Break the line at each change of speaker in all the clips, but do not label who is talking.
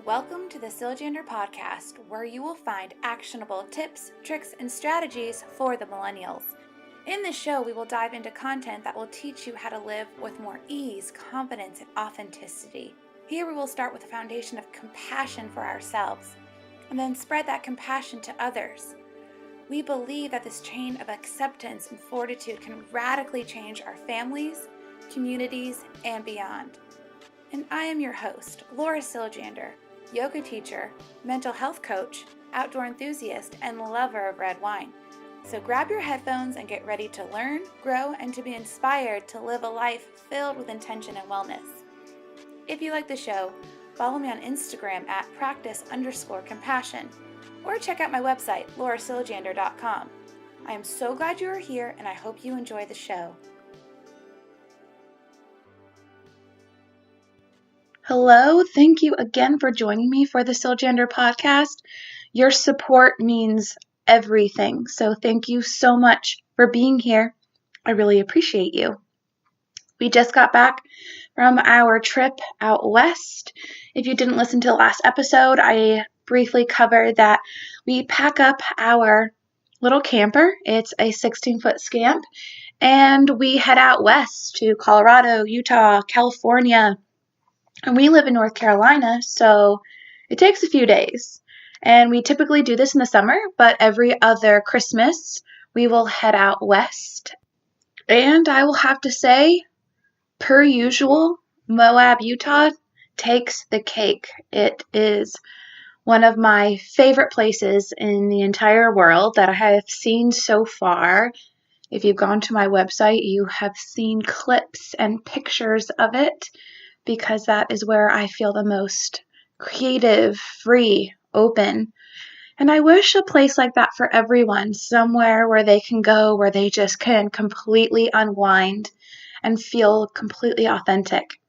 Welcome to the Siljander Podcast, where you will find actionable tips, tricks, and strategies for the millennials. In this show, we will dive into content that will teach you how to live with more ease, confidence, and authenticity. Here we will start with a foundation of compassion for ourselves, and then spread that compassion to others. We believe that this chain of acceptance and fortitude can radically change our families, communities, and beyond. And I am your host, Laura Siljander, yoga teacher, mental health coach, outdoor enthusiast, and lover of red wine. So grab your headphones and get ready to learn, grow, and to be inspired to live a life filled with intention and wellness. If you like the show, follow me on Instagram at practice_compassion, or check out my website, laurasiljander.com. I am so glad you are here, and I hope you enjoy the show. Hello, thank you again for joining me for the Siljander Podcast. Your support means everything, so thank you so much for being here. I really appreciate you. We just got back from our trip out west. If you didn't listen to the last episode, I briefly covered that we pack up our little camper. It's a 16-foot Scamp, and we head out west to Colorado, Utah, California. And we live in North Carolina, so it takes a few days. And we typically do this in the summer, but every other Christmas, we will head out west. And I will have to say, per usual, Moab, Utah takes the cake. It is one of my favorite places in the entire world that I have seen so far. If you've gone to my website, you have seen clips and pictures of it, because that is where I feel the most creative, free, open. And I wish a place like that for everyone, somewhere where they can go, where they just can completely unwind and feel completely authentic.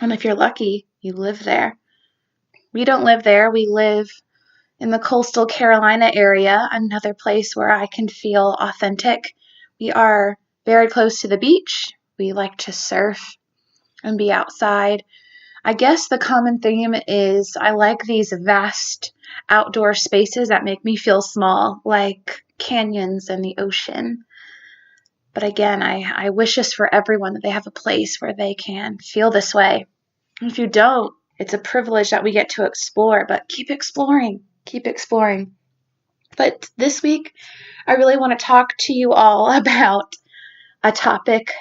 And if you're lucky, you live there. We don't live there. We live in the coastal Carolina area, another place where I can feel authentic. We are very close to the beach. We like to surf and be outside. I guess the common theme is I like these vast outdoor spaces that make me feel small, like canyons and the ocean. But again, I wish this for everyone, that they have a place where they can feel this way. And if you don't, it's a privilege that we get to explore, but keep exploring, keep exploring. But this week, I really want to talk to you all about a topic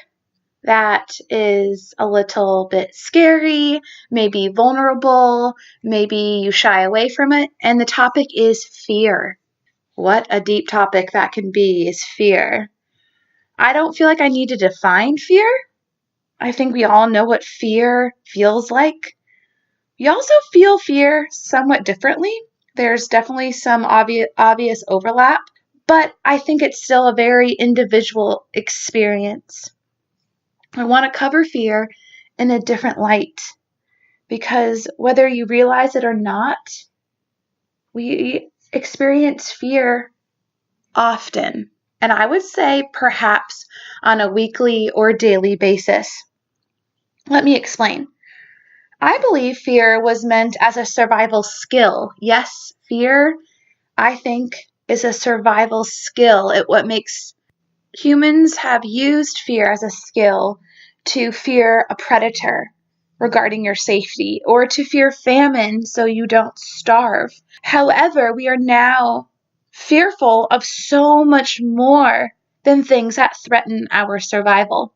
that is a little bit scary, maybe vulnerable, maybe you shy away from it, and the topic is fear. What a deep topic that can be, is fear. I don't feel like I need to define fear. I think we all know what fear feels like. We also feel fear somewhat differently. There's definitely some obvious overlap, but I think it's still a very individual experience. I want to cover fear in a different light, because whether you realize it or not, we experience fear often, and I would say perhaps on a weekly or daily basis. Let me explain. I believe fear was meant as a survival skill. Yes, fear, I think, is a survival skill. What makes humans have used fear as a skill to fear a predator regarding your safety, or to fear famine so you don't starve. However, we are now fearful of so much more than things that threaten our survival.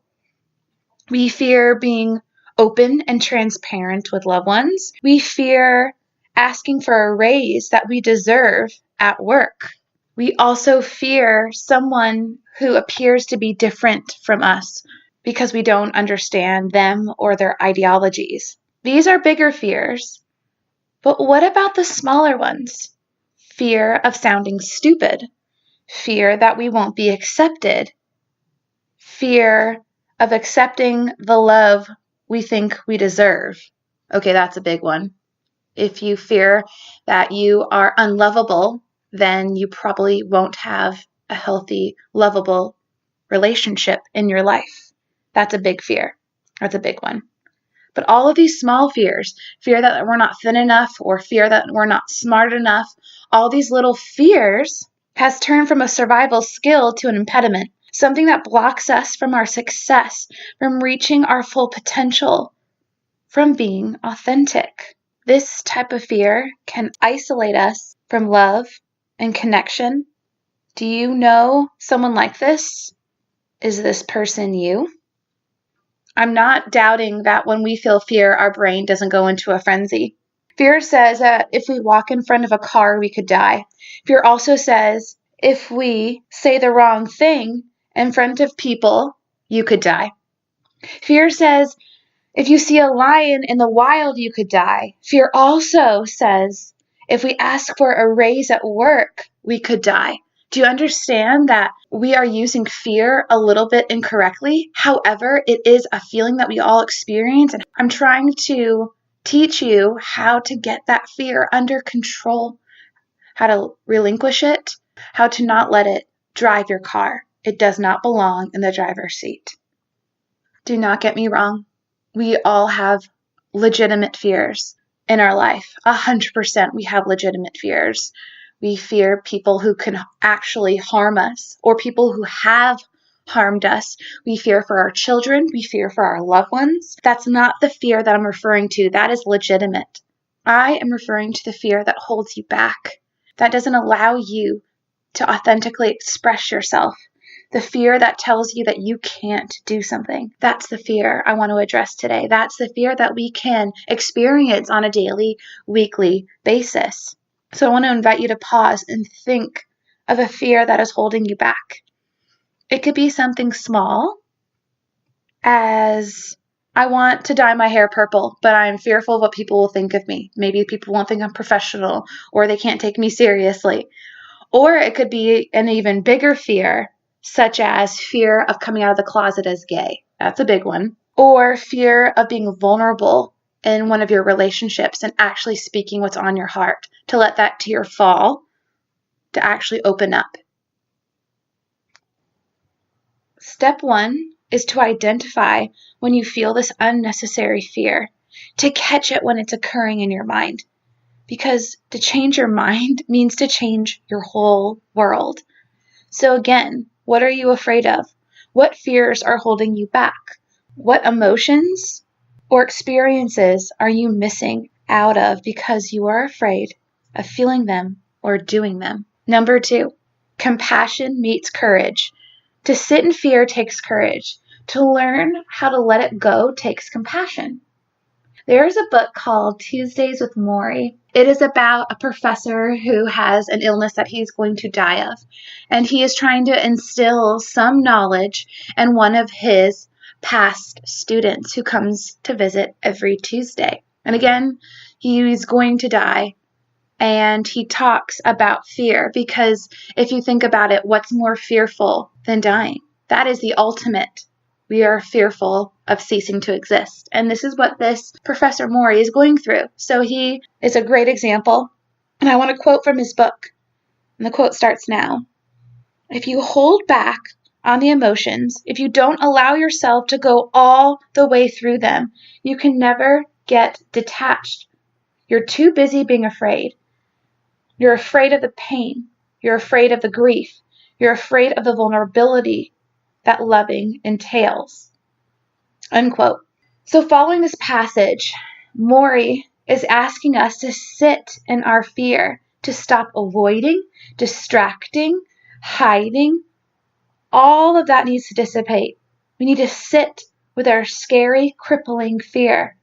We fear being open and transparent with loved ones. We fear asking for a raise that we deserve at work. We also fear someone who appears to be different from us because we don't understand them or their ideologies. These are bigger fears. But what about the smaller ones? Fear of sounding stupid. Fear that we won't be accepted. Fear of accepting the love we think we deserve. Okay, that's a big one. If you fear that you are unlovable, then you probably won't have a healthy, lovable relationship in your life. That's a big fear. That's a big one. But all of these small fears, fear that we're not thin enough or fear that we're not smart enough, all these little fears has turned from a survival skill to an impediment, something that blocks us from our success, from reaching our full potential, from being authentic. This type of fear can isolate us from love and connection. Do you know someone like this? Is this person you? I'm not doubting that when we feel fear, our brain doesn't go into a frenzy. Fear says that if we walk in front of a car, we could die. Fear also says if we say the wrong thing in front of people, you could die. Fear says if you see a lion in the wild, you could die. Fear also says if we ask for a raise at work, we could die. Do you understand that we are using fear a little bit incorrectly? However, it is a feeling that we all experience, and I'm trying to teach you how to get that fear under control, how to relinquish it, how to not let it drive your car. It does not belong in the driver's seat. Do not get me wrong. We all have legitimate fears in our life. 100% we have legitimate fears. We fear people who can actually harm us or people who have harmed us. We fear for our children. We fear for our loved ones. That's not the fear that I'm referring to. That is legitimate. I am referring to the fear that holds you back, that doesn't allow you to authentically express yourself. The fear that tells you that you can't do something. That's the fear I want to address today. That's the fear that we can experience on a daily, weekly basis. So I want to invite you to pause and think of a fear that is holding you back. It could be something small as I want to dye my hair purple, but I'm fearful of what people will think of me. Maybe people won't think I'm professional or they can't take me seriously. Or it could be an even bigger fear, such as fear of coming out of the closet as gay. That's a big one. Or fear of being vulnerable in one of your relationships and actually speaking what's on your heart, to let that tear fall, to actually open up. Step 1 is to identify when you feel this unnecessary fear, to catch it when it's occurring in your mind. Because to change your mind means to change your whole world. So again, what are you afraid of? What fears are holding you back? What emotions or experiences are you missing out of because you are afraid of feeling them or doing them? Number 2, compassion meets courage. To sit in fear takes courage. To learn how to let it go takes compassion. There's a book called Tuesdays with Morrie. It is about a professor who has an illness that he's going to die of. And he is trying to instill some knowledge in one of his past students who comes to visit every Tuesday. And again, he's going to die. And he talks about fear because if you think about it, what's more fearful than dying? That is the ultimate. We are fearful of ceasing to exist. And this is what this Professor Morrie is going through. So he is a great example. And I want to quote from his book. And the quote starts now. If you hold back on the emotions, if you don't allow yourself to go all the way through them, you can never get detached. You're too busy being afraid. You're afraid of the pain. You're afraid of the grief. You're afraid of the vulnerability that loving entails. Unquote. So following this passage, Morrie is asking us to sit in our fear, to stop avoiding, distracting, hiding. All of that needs to dissipate. We need to sit with our scary, crippling fear.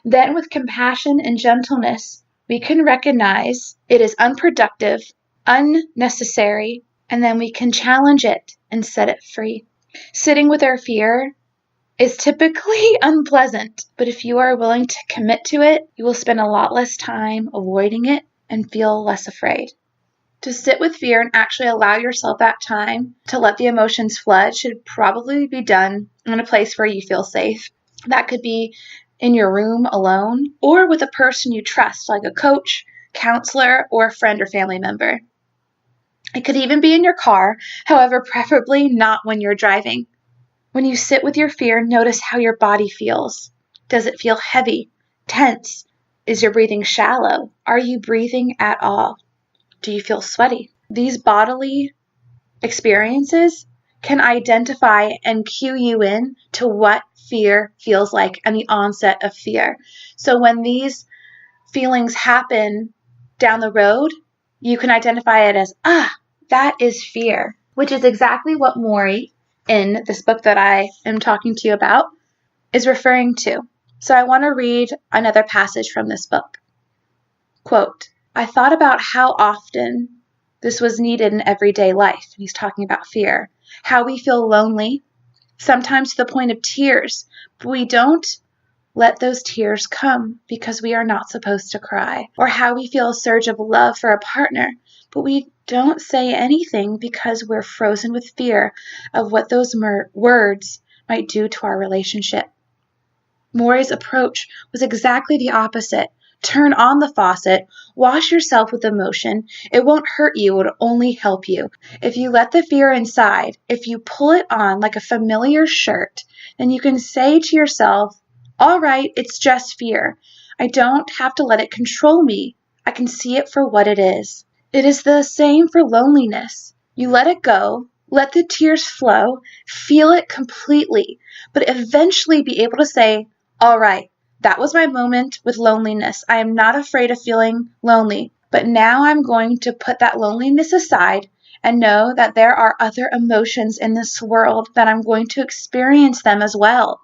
Then with compassion and gentleness, we can recognize it is unproductive, unnecessary, and then we can challenge it and set it free. Sitting with our fear is typically unpleasant, but if you are willing to commit to it, you will spend a lot less time avoiding it and feel less afraid. To sit with fear and actually allow yourself that time to let the emotions flood should probably be done in a place where you feel safe. That could be in your room alone or with a person you trust, like a coach, counselor, or a friend or family member. It could even be in your car, however, preferably not when you're driving. When you sit with your fear, notice how your body feels. Does it feel heavy, tense? Is your breathing shallow? Are you breathing at all? Do you feel sweaty? These bodily experiences can identify and cue you in to what fear feels like and the onset of fear. So when these feelings happen down the road, you can identify it as, that is fear, which is exactly what Morrie, in this book that I am talking to you about, is referring to. So I want to read another passage from this book. Quote, I thought about how often this was needed in everyday life. And he's talking about fear. How we feel lonely, sometimes to the point of tears, but we don't let those tears come because we are not supposed to cry. Or how we feel a surge of love for a partner, but we don't say anything because we're frozen with fear of what those words might do to our relationship. Morrie's approach was exactly the opposite. Turn on the faucet, wash yourself with emotion. It won't hurt you, it'll only help you. If you let the fear inside, if you pull it on like a familiar shirt, then you can say to yourself, all right, it's just fear. I don't have to let it control me. I can see it for what it is. It is the same for loneliness. You let it go, let the tears flow, feel it completely, but eventually be able to say, all right, that was my moment with loneliness. I am not afraid of feeling lonely, but now I'm going to put that loneliness aside and know that there are other emotions in this world that I'm going to experience them as well.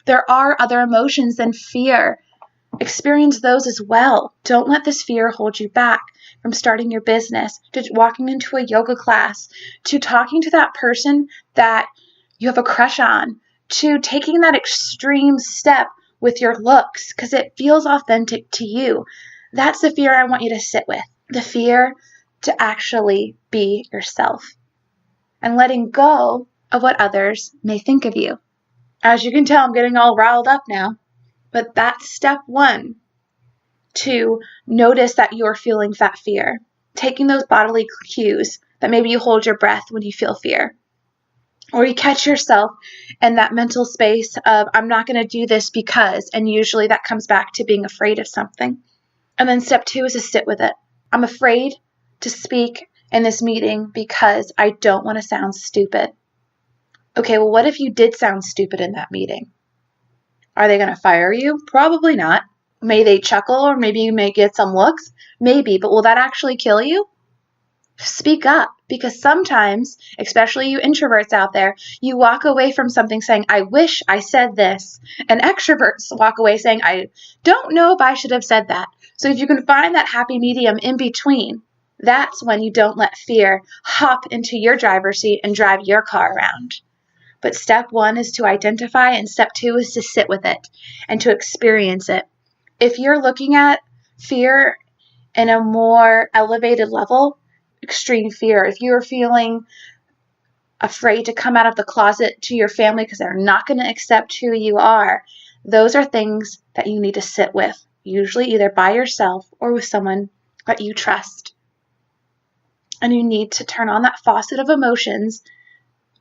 There are other emotions than fear. Experience those as well. Don't let this fear hold you back from starting your business, to walking into a yoga class, to talking to that person that you have a crush on, to taking that extreme step with your looks because it feels authentic to you. That's the fear I want you to sit with. The fear to actually be yourself and letting go of what others may think of you. As you can tell, I'm getting all riled up now, but that's step one, to notice that you're feeling that fear. Taking those bodily cues that maybe you hold your breath when you feel fear. Or you catch yourself in that mental space of, I'm not going to do this because, and usually that comes back to being afraid of something. And then step two is to sit with it. I'm afraid to speak in this meeting because I don't want to sound stupid. Okay, well, what if you did sound stupid in that meeting? Are they going to fire you? Probably not. May they chuckle, or maybe you may get some looks? Maybe, but will that actually kill you? Speak up, because sometimes, especially you introverts out there, you walk away from something saying, I wish I said this. And extroverts walk away saying, I don't know if I should have said that. So if you can find that happy medium in between, that's when you don't let fear hop into your driver's seat and drive your car around. But step one is to identify, and step two is to sit with it and to experience it. If you're looking at fear in a more elevated level, extreme fear, if you're feeling afraid to come out of the closet to your family because they're not going to accept who you are, those are things that you need to sit with, usually either by yourself or with someone that you trust. And you need to turn on that faucet of emotions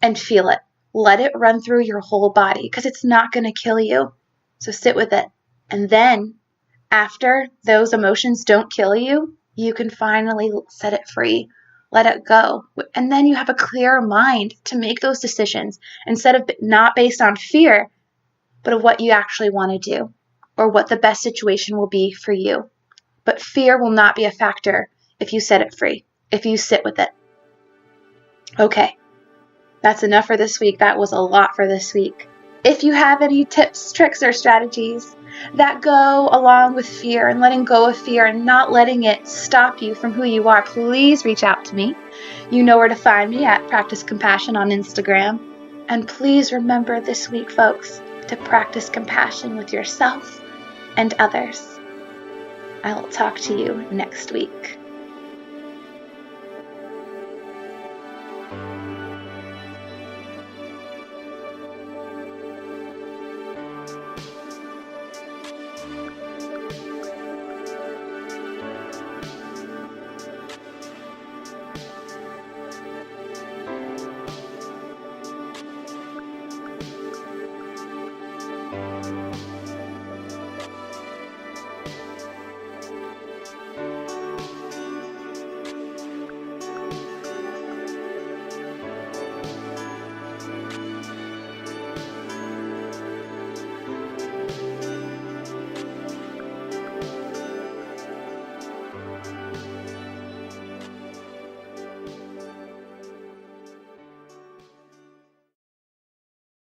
and feel it. Let it run through your whole body because it's not going to kill you. So sit with it. And then after those emotions don't kill you, you can finally set it free. Let it go. And then you have a clear mind to make those decisions instead of not based on fear, but of what you actually want to do or what the best situation will be for you. But fear will not be a factor if you set it free, if you sit with it. Okay. That's enough for this week. That was a lot for this week. If you have any tips, tricks, or strategies that go along with fear and letting go of fear and not letting it stop you from who you are, please reach out to me. You know where to find me at Practice Compassion on Instagram. And please remember this week, folks, to practice compassion with yourself and others. I will talk to you next week.